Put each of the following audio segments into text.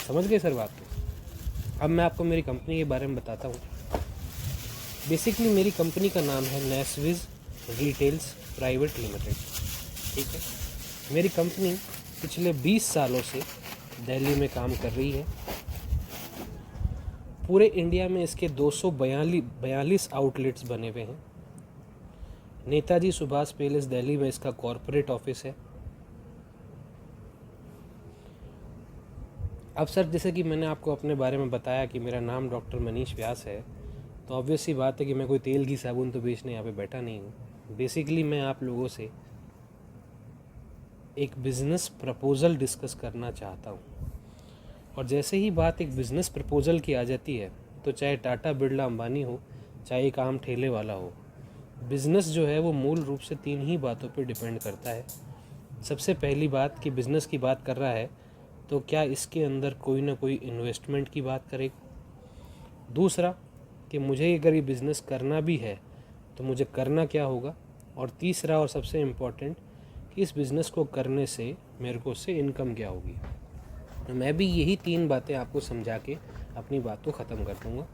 समझ गए सर बात को? अब मैं आपको मेरी कंपनी के बारे में बताता हूँ। बेसिकली मेरी कंपनी का नाम है नेस्विज रिटेल्स प्राइवेट लिमिटेड। ठीक है, मेरी कंपनी पिछले 20 सालों से दिल्ली में काम कर रही है। पूरे इंडिया में इसके 242 आउटलेट्स बने हुए हैं। नेताजी सुभाष पैलेस दिल्ली में इसका कॉरपोरेट ऑफिस है। अब सर, जैसे कि मैंने आपको अपने बारे में बताया कि मेरा नाम डॉक्टर मनीष व्यास है, तो ऑब्वियस सी बात है कि मैं कोई तेल की साबुन तो बेचने यहाँ पे बैठा नहीं हूँ। बेसिकली मैं आप लोगों से एक बिज़नेस प्रपोज़ल डिस्कस करना चाहता हूँ। और जैसे ही बात एक बिज़नेस प्रपोज़ल की आ जाती है, तो चाहे टाटा बिरला अंबानी हो, चाहे एक आम ठेले वाला हो, बिज़नेस जो है वो मूल रूप से 3 ही बातों पे डिपेंड करता है। सबसे पहली बात कि बिज़नेस की बात कर रहा है तो क्या इसके अंदर कोई ना कोई इन्वेस्टमेंट की बात करेगा। दूसरा कि मुझे अगर ये बिज़नेस करना भी है तो मुझे करना क्या होगा। और तीसरा और सबसे इम्पॉर्टेंट कि इस बिज़नेस को करने से मेरे को उससे इनकम क्या होगी। तो मैं भी यही 3 बातें आपको समझा के अपनी बात को ख़त्म कर दूँगा।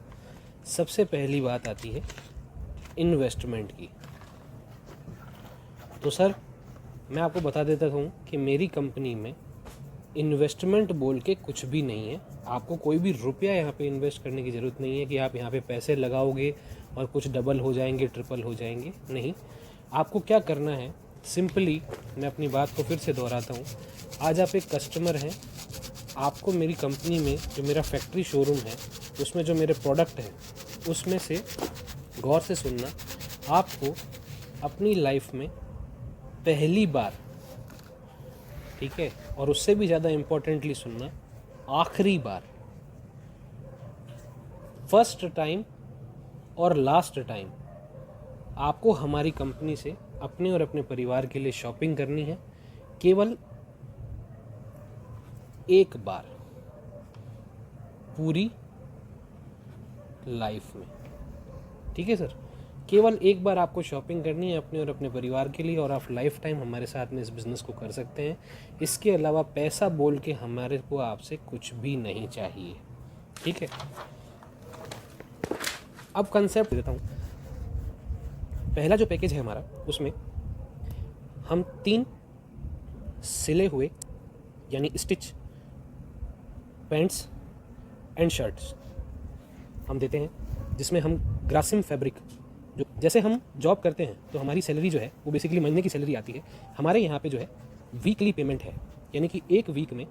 सबसे पहली बात आती है इन्वेस्टमेंट की। तो सर, मैं आपको बता देता हूँ कि मेरी कंपनी में इन्वेस्टमेंट बोल के कुछ भी नहीं है। आपको कोई भी रुपया यहाँ पे इन्वेस्ट करने की ज़रूरत नहीं है कि आप यहाँ पे पैसे लगाओगे और कुछ डबल हो जाएंगे, ट्रिपल हो जाएंगे। नहीं, आपको क्या करना है, सिंपली मैं अपनी बात को फिर से दोहराता हूँ। आज आप एक कस्टमर हैं, आपको मेरी कंपनी में जो मेरा फैक्ट्री शोरूम है उसमें जो मेरे प्रोडक्ट हैं उसमें से गौर से सुनना, आपको अपनी लाइफ में पहली बार, ठीक है, और उससे भी ज़्यादा इम्पोर्टेंटली सुनना, आखिरी बार, फर्स्ट टाइम और लास्ट टाइम आपको हमारी कंपनी से अपने और अपने परिवार के लिए शॉपिंग करनी है। केवल एक बार पूरी लाइफ में। ठीक है सर, केवल एक बार आपको शॉपिंग करनी है अपने और अपने परिवार के लिए, और आप लाइफ टाइम हमारे साथ में इस बिज़नेस को कर सकते हैं। इसके अलावा पैसा बोल के हमारे को आपसे कुछ भी नहीं चाहिए। ठीक है, अब कंसेप्ट देता हूँ। पहला जो पैकेज है हमारा, उसमें हम 3 सिले हुए यानी स्टिच पैंट्स एंड शर्ट्स हम देते हैं, जिसमें हम ग्रासिम फैब्रिक, जो जैसे हम जॉब करते हैं तो हमारी सैलरी जो है वो बेसिकली महीने की सैलरी आती है। हमारे यहाँ पे जो है वीकली पेमेंट है, यानी कि एक वीक में